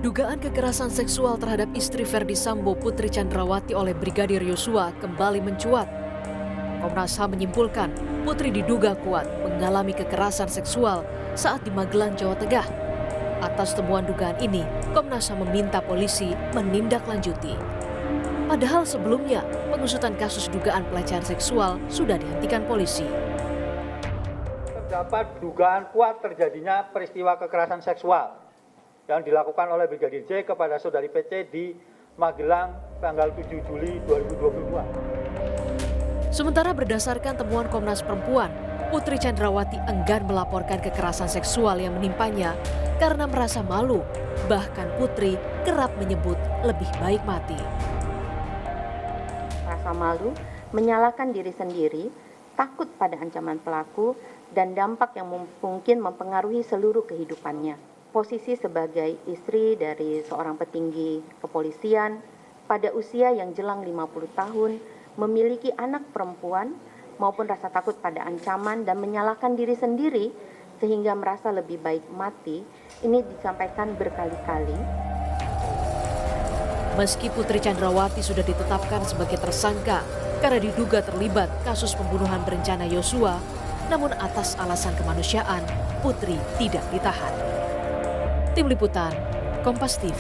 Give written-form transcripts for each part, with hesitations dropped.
Dugaan kekerasan seksual terhadap istri Verdi Sambo Putri Chandrawati oleh Brigadir Yosua kembali mencuat. Komnas HAM menyimpulkan Putri diduga kuat mengalami kekerasan seksual saat di Magelang, Jawa Tengah. Atas temuan dugaan ini, Komnas HAM meminta polisi menindaklanjuti. Padahal sebelumnya, pengusutan kasus dugaan pelecehan seksual sudah dihentikan polisi. Terdapat dugaan kuat terjadinya peristiwa kekerasan seksual yang dilakukan oleh Brigadir J kepada saudari PC di Magelang tanggal 7 Juli 2022. Sementara berdasarkan temuan Komnas Perempuan, Putri Chandrawati enggan melaporkan kekerasan seksual yang menimpanya karena merasa malu. Bahkan Putri kerap menyebut lebih baik mati. Rasa malu, menyalahkan diri sendiri, takut pada ancaman pelaku, dan dampak yang mungkin mempengaruhi seluruh kehidupannya. Posisi sebagai istri dari seorang petinggi kepolisian pada usia yang jelang 50 tahun, memiliki anak perempuan maupun rasa takut pada ancaman dan menyalahkan diri sendiri sehingga merasa lebih baik mati, ini disampaikan berkali-kali. Meski Putri Chandrawati sudah ditetapkan sebagai tersangka karena diduga terlibat kasus pembunuhan berencana Yosua, namun atas alasan kemanusiaan, Putri tidak ditahan. Tim Liputan, Kompas TV.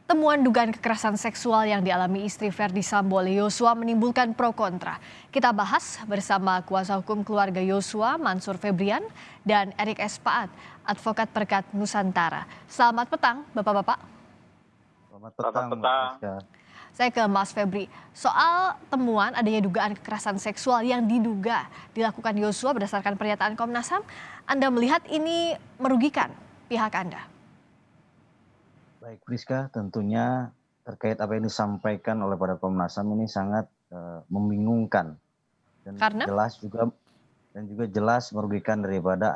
Temuan dugaan kekerasan seksual yang dialami istri Verdi Sambo oleh Yosua menimbulkan pro kontra. Kita bahas bersama kuasa hukum keluarga Yosua, Mansur Febrian, dan Erik S. Paat, advokat Perkat Nusantara. Selamat petang, Bapak-Bapak. Selamat petang. Saya ke Mas Febri. Soal temuan adanya dugaan kekerasan seksual yang diduga dilakukan Yosua berdasarkan pernyataan Komnas HAM, Anda melihat ini merugikan pihak Anda? Baik, Priska, tentunya terkait apa yang disampaikan oleh pada Komnas HAM ini sangat membingungkan dan Karena? juga jelas merugikan daripada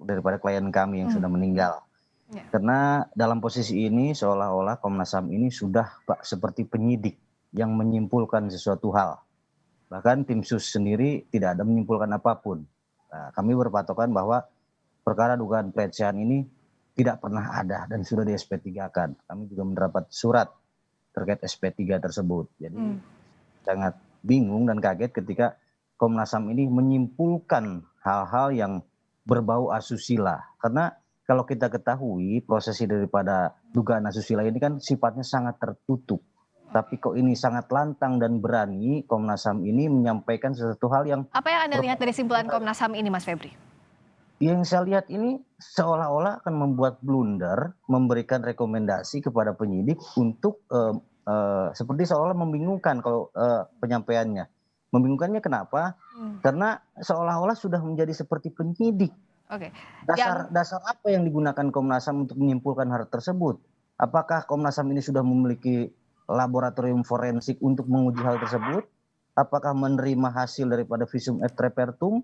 daripada klien kami yang sudah meninggal. Ya. Karena dalam posisi ini seolah-olah Komnas HAM ini sudah seperti penyidik yang menyimpulkan sesuatu hal. Bahkan tim sus sendiri tidak ada menyimpulkan apapun. Nah, kami berpatokan bahwa perkara dugaan pelecehan ini tidak pernah ada dan sudah di SP3-kan. Kami juga mendapat surat terkait SP3 tersebut. Jadi sangat bingung dan kaget ketika Komnas HAM ini menyimpulkan hal-hal yang berbau asusila. Karena kalau kita ketahui prosesi daripada dugaan asusila ini kan sifatnya sangat tertutup. Tapi kok ini sangat lantang dan berani Komnas HAM ini menyampaikan sesuatu hal yang... Apa yang Anda lihat dari simpulan Komnas HAM ini, Mas Febri? Yang saya lihat ini seolah-olah akan membuat blunder, memberikan rekomendasi kepada penyidik untuk seperti seolah membingungkan kalau penyampaiannya. Membingungkannya kenapa? Karena seolah-olah sudah menjadi seperti penyidik. Oke. Dasar apa yang digunakan Komnas HAM untuk menyimpulkan hal tersebut? Apakah Komnas HAM ini sudah memiliki laboratorium forensik untuk menguji hal tersebut? Apakah menerima hasil daripada visum et repertum?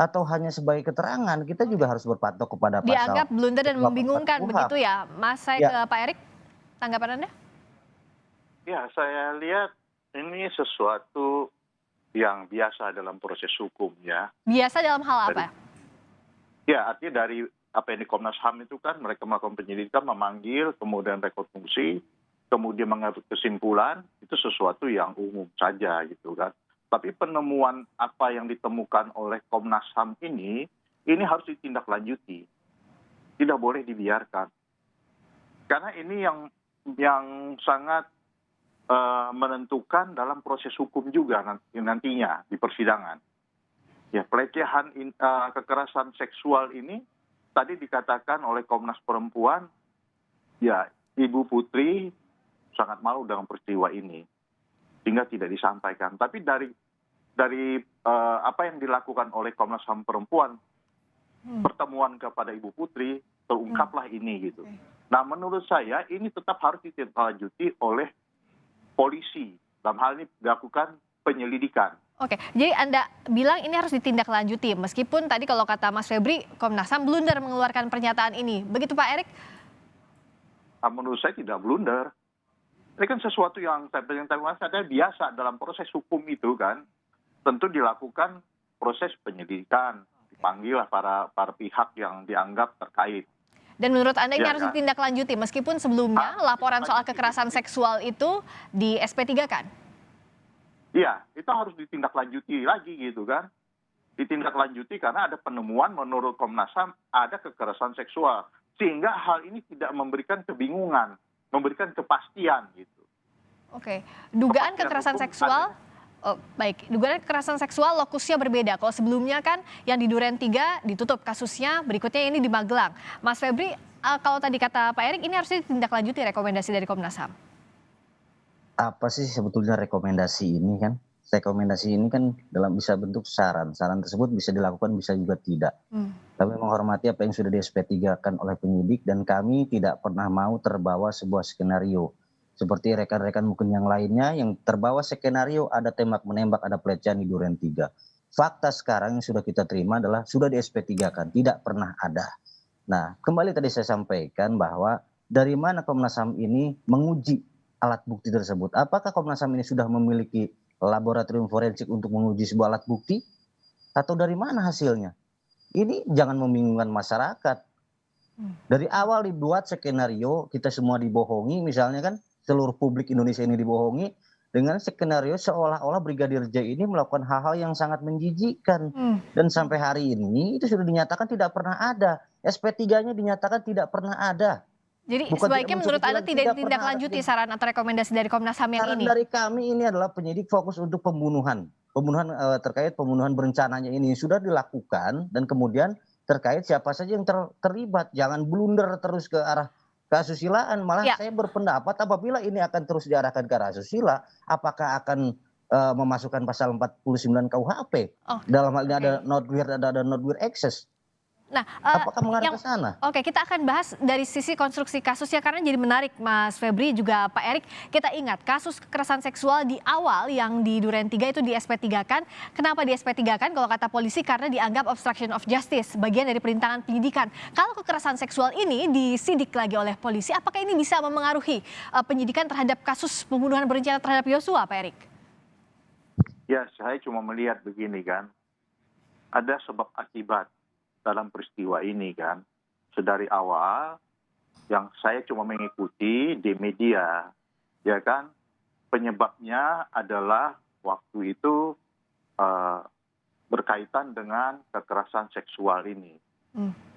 Atau hanya sebagai keterangan? Kita juga harus berpatok kepada pasal. Dianggap blunder dan membingungkan begitu ya, Mas. Saya ke Pak Erik, tanggapan Anda? Ya, saya lihat ini sesuatu yang biasa dalam proses hukum ya. Biasa dalam hal apa? Ya, artinya dari apa yang di Komnas HAM itu kan mereka melakukan penyelidikan, memanggil, kemudian rekonstruksi, kemudian mengambil kesimpulan, itu sesuatu yang umum saja gitu kan. Tapi penemuan apa yang ditemukan oleh Komnas HAM ini harus ditindaklanjuti. Tidak boleh dibiarkan. Karena ini yang sangat menentukan dalam proses hukum juga nantinya di persidangan. Ya, pelecehan kekerasan seksual ini tadi dikatakan oleh Komnas Perempuan, ya Ibu Putri sangat malu dengan peristiwa ini, sehingga tidak disampaikan. Tapi dari apa yang dilakukan oleh Komnas HAM Perempuan, pertemuan kepada Ibu Putri, terungkaplah ini gitu. Nah, menurut saya ini tetap harus ditindaklanjuti oleh polisi. Dalam hal ini dilakukan penyelidikan. Oke, jadi Anda bilang ini harus ditindaklanjuti, meskipun tadi kalau kata Mas Febri, Komnas HAM blunder mengeluarkan pernyataan ini. Begitu Pak Erik? Menurut saya tidak blunder. Ini kan sesuatu yang biasa dalam proses hukum itu kan. Tentu dilakukan proses penyelidikan, panggil lah para pihak yang dianggap terkait. Dan menurut Anda ini Ya harus kan? ditindaklanjuti meskipun sebelumnya laporan soal kekerasan seksual itu di SP3 kan? Iya, itu harus ditindaklanjuti lagi gitu kan. Ditindaklanjuti karena ada penemuan menurut Komnas HAM ada kekerasan seksual. Sehingga hal ini tidak memberikan kebingungan, memberikan kepastian gitu. Oke, dugaan Kepastian kekerasan hukum seksual, oh, baik, dugaan kekerasan seksual lokusnya berbeda. Kalau sebelumnya kan yang di Duren 3 ditutup kasusnya, berikutnya ini di Magelang. Mas Febri, kalau tadi kata Pak Erik, ini harus ditindaklanjuti rekomendasi dari Komnas HAM. Apa sih sebetulnya rekomendasi ini kan? Rekomendasi ini kan bisa bentuk saran. Saran tersebut bisa dilakukan, bisa juga tidak. Kami menghormati apa yang sudah di SP3-kan oleh penyidik dan kami tidak pernah mau terbawa sebuah skenario. Seperti rekan-rekan mungkin yang lainnya yang terbawa skenario ada tembak-menembak, ada pelecehan di Duren 3. Fakta sekarang yang sudah kita terima adalah sudah di SP3-kan, tidak pernah ada. Nah, kembali tadi saya sampaikan bahwa dari mana Komnas HAM ini menguji alat bukti tersebut. Apakah Komnas HAM ini sudah memiliki laboratorium forensik untuk menguji sebuah alat bukti? Atau dari mana hasilnya? Ini jangan membingungkan masyarakat. Dari awal dibuat skenario, kita semua dibohongi misalnya kan, seluruh publik Indonesia ini dibohongi dengan skenario seolah-olah Brigadir J ini melakukan hal-hal yang sangat menjijikkan. Dan sampai hari ini itu sudah dinyatakan tidak pernah ada. SP3-nya dinyatakan tidak pernah ada. Jadi Bukan sebaiknya tidak menurut muncul Anda bulan, tidak tidak ditindaklanjuti pernah ada. saran atau rekomendasi dari Komnas HAM yang Saran ini? dari kami ini adalah penyidik fokus untuk pembunuhan. Terkait pembunuhan berencananya ini sudah dilakukan dan kemudian terkait siapa saja yang terlibat. Jangan blunder terus ke arah keasusilaan. Malah Ya. saya berpendapat apabila ini akan terus diarahkan ke arah asusila, apakah akan memasukkan pasal 49 KUHP? Oh, Dalam hal ini oke. ada not weird, ada not weird access. Nah, Apakah mengarah yang ke sana? Oke, kita akan bahas dari sisi konstruksi kasusnya karena jadi menarik, Mas Febri juga Pak Erik. Kita ingat kasus kekerasan seksual di awal yang di Duren 3 itu di SP3 kan. Kenapa di SP3 kan? Kalau kata polisi karena dianggap obstruction of justice, bagian dari perintangan penyidikan. Kalau kekerasan seksual ini disidik lagi oleh polisi, apakah ini bisa memengaruhi penyidikan terhadap kasus pembunuhan berencana terhadap Yosua, Pak Erik? Ya, saya cuma melihat begini kan. Ada sebab akibat dalam peristiwa ini kan. Sedari awal yang saya cuma mengikuti di media, ya kan, penyebabnya adalah waktu itu berkaitan dengan kekerasan seksual ini.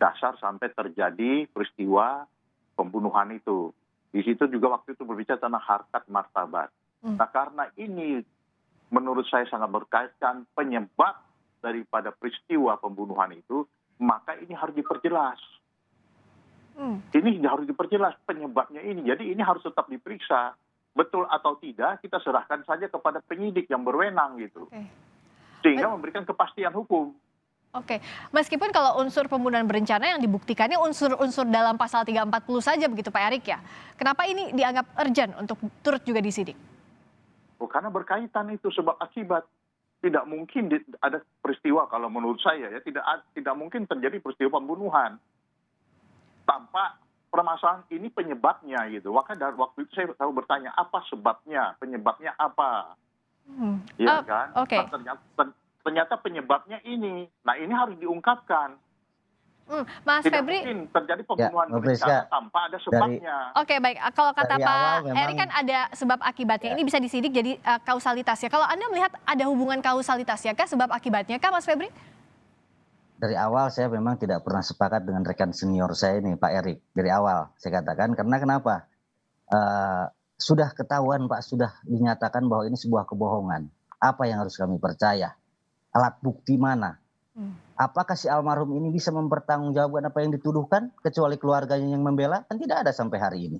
Dasar sampai terjadi peristiwa pembunuhan itu. Di situ juga waktu itu berbicara tentang harkat martabat. Nah, karena ini menurut saya sangat berkaitan penyebab daripada peristiwa pembunuhan itu, maka ini harus diperjelas. Ini harus diperjelas penyebabnya ini. Jadi ini harus tetap diperiksa. Betul atau tidak, kita serahkan saja kepada penyidik yang berwenang gitu. Sehingga memberikan kepastian hukum. Oke, meskipun kalau unsur pembunuhan berencana yang dibuktikannya unsur-unsur dalam pasal 340 saja begitu Pak Erik ya. Kenapa ini dianggap urgent untuk turut juga disidik? Karena berkaitan itu sebab akibat. Tidak mungkin ada peristiwa kalau menurut saya ya tidak mungkin terjadi peristiwa pembunuhan tanpa permasalahan ini penyebabnya gitu. Makanya dari waktu itu saya selalu bertanya apa sebabnya, penyebabnya apa, ya kan? Oke. Nah, ternyata penyebabnya ini. Nah ini harus diungkapkan. Mas Tidak Febri. mungkin terjadi pembunuhan Ya, berencana tanpa ada sebabnya. Oke, baik. Kalau kata Dari Pak awal memang- Erik kan ada sebab akibatnya. Ini bisa disidik jadi kausalitasnya. Kalau Anda melihat ada hubungan kausalitasnya kah, sebab akibatnya kah, Mas Febri? Dari awal saya memang tidak pernah sepakat dengan rekan senior saya ini, Pak Erik. Dari awal saya katakan, karena kenapa? Sudah ketahuan Pak, sudah dinyatakan bahwa ini sebuah kebohongan. Apa yang harus kami percaya? Alat bukti mana? Apakah si almarhum ini bisa mempertanggungjawabkan apa yang dituduhkan? Kecuali keluarganya yang membela? Kan tidak ada sampai hari ini.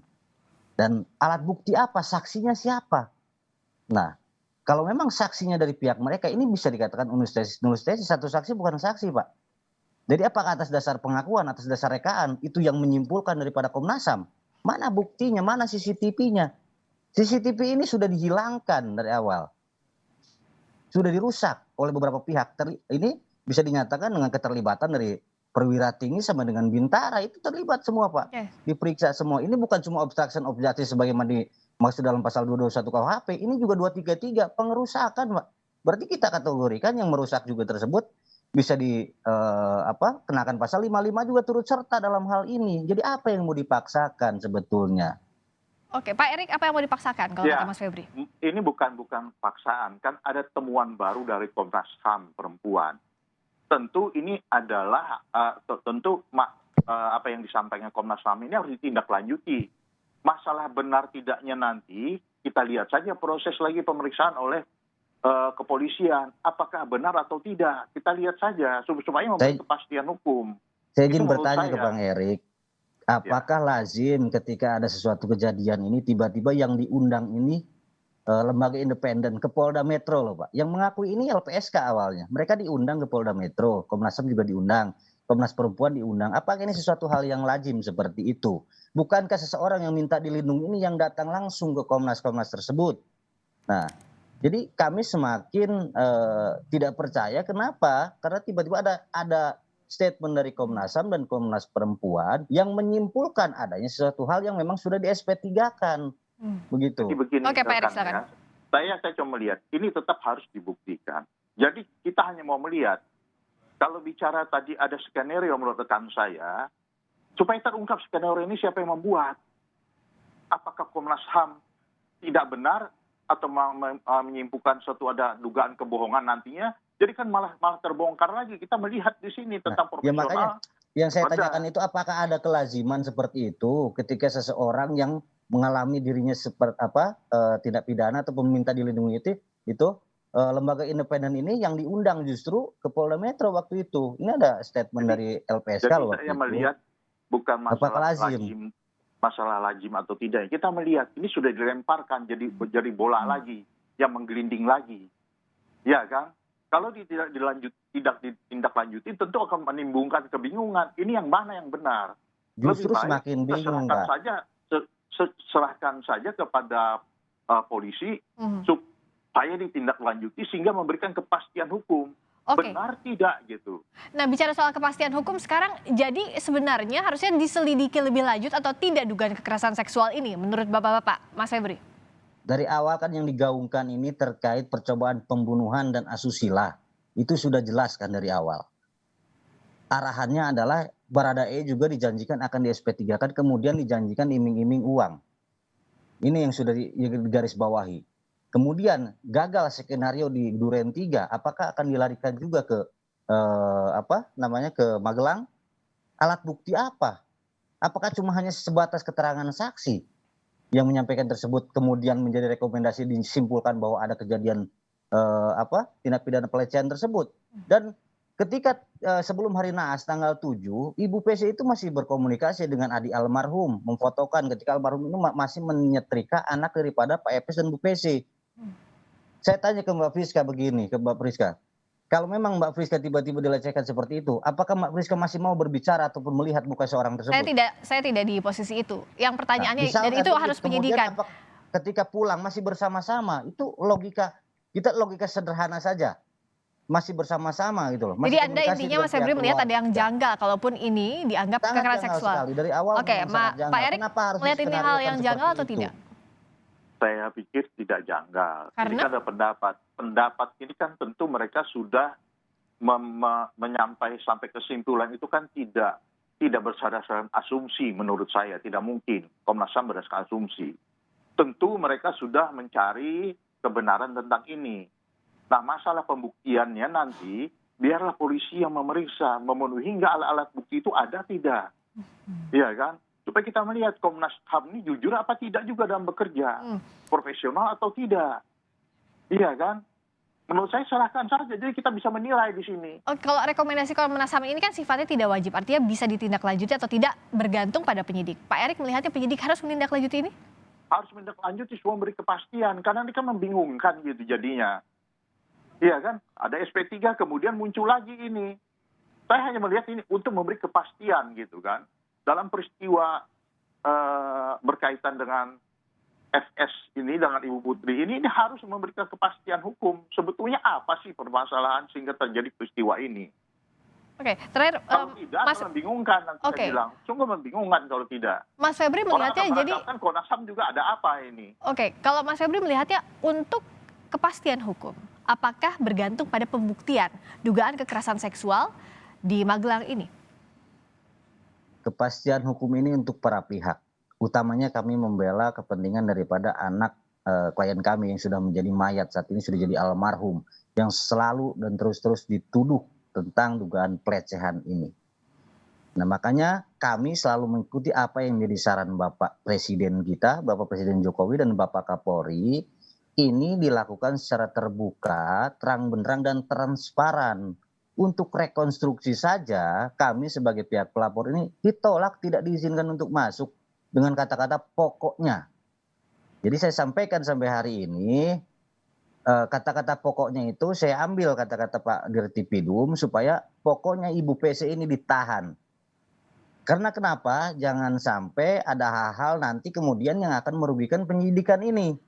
Dan alat bukti apa? Saksinya siapa? Nah, kalau memang saksinya dari pihak mereka, ini bisa dikatakan nullus tesis. Satu saksi bukan saksi, Pak. Jadi apakah atas dasar pengakuan, atas dasar rekaan, itu yang menyimpulkan daripada Komnas HAM? Mana buktinya, mana CCTV-nya? CCTV ini sudah dihilangkan dari awal. Sudah dirusak oleh beberapa pihak. Ini bisa dinyatakan dengan keterlibatan dari perwira tinggi sama dengan Bintara. Itu terlibat semua, Pak. Diperiksa semua. Ini bukan cuma obstruction of justice sebagaimana dimaksud dalam pasal 221 KUHP. Ini juga 233 pengerusakan, Pak. Berarti kita kategorikan yang merusak juga tersebut bisa kenakan pasal 55 juga turut serta dalam hal ini. Jadi apa yang mau dipaksakan sebetulnya? Oke, Pak Erik, apa yang mau dipaksakan kalau kata Ya, Mas Febri? ini bukan paksaan, kan ada temuan baru dari Komnas HAM perempuan. Tentu ini adalah apa yang disampaikan Komnas HAM ini harus ditindaklanjuti. Masalah benar tidaknya nanti kita lihat saja proses lagi pemeriksaan oleh kepolisian, apakah benar atau tidak, kita lihat saja supaya memberi kepastian hukum. Saya Itu ingin menurut bertanya ke saya. Bang Erik, apakah lazim ketika ada sesuatu kejadian ini tiba-tiba yang diundang ini lembaga independen ke Polda Metro loh Pak, yang mengakui ini LPSK awalnya, mereka diundang ke Polda Metro, Komnas HAM juga diundang, Komnas Perempuan diundang, apakah ini sesuatu hal yang lazim seperti itu? Bukankah seseorang yang minta dilindungi ini yang datang langsung ke Komnas tersebut? Nah, jadi kami semakin tidak percaya. Kenapa? Karena tiba-tiba ada statement dari Komnas HAM dan Komnas Perempuan yang menyimpulkan adanya sesuatu hal yang memang sudah di SP3-kan. Begitu. Jadi begini, Oke, Pak Erik, rekan, silakan. saya cuma melihat ini tetap harus dibuktikan. Jadi kita hanya mau melihat, kalau bicara tadi ada skenario menurut rekan saya, supaya terungkap skenario ini siapa yang membuat. Apakah Komnas HAM tidak benar atau menyimpulkan suatu ada dugaan kebohongan nantinya, jadi kan malah terbongkar lagi. Kita melihat di sini tentang Ya profesional. makanya yang saya Ada. tanyakan itu apakah ada kelaziman seperti itu ketika seseorang yang mengalami dirinya seperti tindak pidana atau meminta dilindungi itu lembaga independen ini yang diundang justru ke Polda Metro waktu itu. Ini ada statement dari LPSK Jadi waktu saya itu. melihat bukan Apakah masalah lazim? masalah lazim atau tidak. Kita melihat ini sudah dilemparkan jadi bola lagi yang menggelinding lagi. Ya kan? Kalau tidak ditindaklanjuti tentu akan menimbulkan kebingungan. Ini yang mana yang benar? Justru Lebih baik semakin kita bingung, Pak. serahkan saja kepada polisi supaya ditindaklanjuti sehingga memberikan kepastian hukum. Oke. Benar tidak gitu. Nah, bicara soal kepastian hukum sekarang, jadi sebenarnya harusnya diselidiki lebih lanjut atau tidak dugaan kekerasan seksual ini menurut Bapak-bapak, Mas Febri? Dari awal kan yang digaungkan ini terkait percobaan pembunuhan dan asusila. Itu sudah jelas kan dari awal. Arahannya adalah Baradae juga dijanjikan akan di SP3-kan, kemudian dijanjikan iming-iming uang. Ini yang sudah digarisbawahi. Kemudian gagal skenario di Duren 3, apakah akan dilarikan juga ke ke Magelang? Alat bukti apa? Apakah cuma hanya sebatas keterangan saksi yang menyampaikan tersebut kemudian menjadi rekomendasi disimpulkan bahwa ada kejadian tindak pidana pelecehan tersebut? Dan ketika sebelum hari naas tanggal 7, Ibu PC itu masih berkomunikasi dengan adik almarhum, memfotokan ketika almarhum itu masih menyetrika anak daripada Pak Epes dan Bu PC. Saya tanya ke Mbak Friska begini, ke Mbak Friska, kalau memang Mbak Friska tiba-tiba dilecehkan seperti itu, apakah Mbak Friska masih mau berbicara ataupun melihat muka seorang tersebut? Saya tidak di posisi itu. Yang pertanyaannya, dan itu harus kemudian penyidikan. Ketika pulang masih bersama-sama, itu logika sederhana saja. Masih bersama-sama gitu loh. Jadi Anda intinya Mas Febri melihat ada yang janggal kalaupun ini dianggap kekerasan seksual. Sekali. Dari awal Oke, Pak Erik melihat ini hal yang janggal atau tidak? Saya pikir tidak janggal. Karena? Ini kan ada pendapat ini kan tentu mereka sudah menyampaikan sampai kesimpulan itu kan tidak berdasarkan asumsi menurut saya, tidak mungkin Komnas HAM berdasarkan asumsi. Tentu mereka sudah mencari kebenaran tentang ini. Nah, masalah pembuktiannya nanti biarlah polisi yang memeriksa, memenuhi hingga alat-alat bukti itu ada tidak. Iya kan? Supaya kita melihat Komnas HAM ini jujur apa tidak juga dalam bekerja, profesional atau tidak. Iya kan? Menurut saya serahkan saja, jadi kita bisa menilai di sini. Kalau rekomendasi Komnas HAM ini kan sifatnya tidak wajib, artinya bisa ditindaklanjuti atau tidak bergantung pada penyidik. Pak Erik melihatnya penyidik harus menindaklanjuti ini? Harus menindaklanjuti, semua memberi kepastian, karena ini kan membingungkan gitu jadinya. Iya kan? Ada SP3 kemudian muncul lagi ini. Saya hanya melihat ini untuk memberi kepastian gitu kan. Dalam peristiwa berkaitan dengan FS ini dengan Ibu Putri ini harus memberikan kepastian hukum. Sebetulnya apa sih permasalahan sehingga terjadi peristiwa ini? Oke, terakhir kalau tidak membingungkan nanti saya bilang. Sungguh membingungkan kalau tidak. Mas Febri melihatnya jadi Komnas HAM juga ada apa ini? Oke, kalau Mas Febri melihatnya untuk kepastian hukum, apakah bergantung pada pembuktian dugaan kekerasan seksual di Magelang ini? Kepastian hukum ini untuk para pihak. Utamanya kami membela kepentingan daripada anak klien kami yang sudah menjadi mayat, saat ini sudah jadi almarhum, yang selalu dan terus-terus dituduh tentang dugaan pelecehan ini. Nah, makanya kami selalu mengikuti apa yang menjadi saran Bapak Presiden kita, Bapak Presiden Jokowi dan Bapak Kapolri. Ini dilakukan secara terbuka, terang benderang dan transparan. Untuk rekonstruksi saja, kami sebagai pihak pelapor ini ditolak, tidak diizinkan untuk masuk dengan kata-kata pokoknya. Jadi saya sampaikan sampai hari ini, kata-kata pokoknya itu saya ambil kata-kata Pak Dirtipidum supaya pokoknya Ibu PC ini ditahan. Karena kenapa? Jangan sampai ada hal-hal nanti kemudian yang akan merugikan penyidikan ini.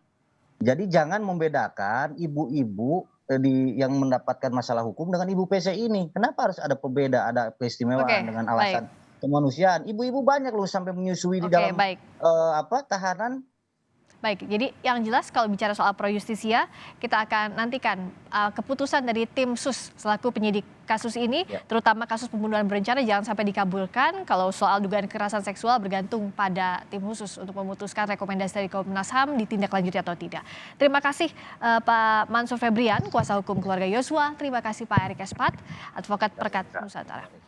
Jadi jangan membedakan ibu-ibu yang mendapatkan masalah hukum dengan Ibu PC ini. Kenapa harus ada pembeda, ada keistimewaan dengan alasan kemanusiaan? Ibu-ibu banyak loh sampai menyusui di dalam tahanan. Baik, jadi yang jelas kalau bicara soal pro justisia, kita akan nantikan keputusan dari tim sus selaku penyidik kasus ini, terutama kasus pembunuhan berencana jangan sampai dikabulkan. Kalau soal dugaan kekerasan seksual bergantung pada tim khusus untuk memutuskan rekomendasi dari Komnas HAM ditindaklanjuti atau tidak. Terima kasih Pak Mansur Febrian, kuasa hukum keluarga Yosua. Terima kasih Pak Erik Espat, advokat Perkat Nusantara.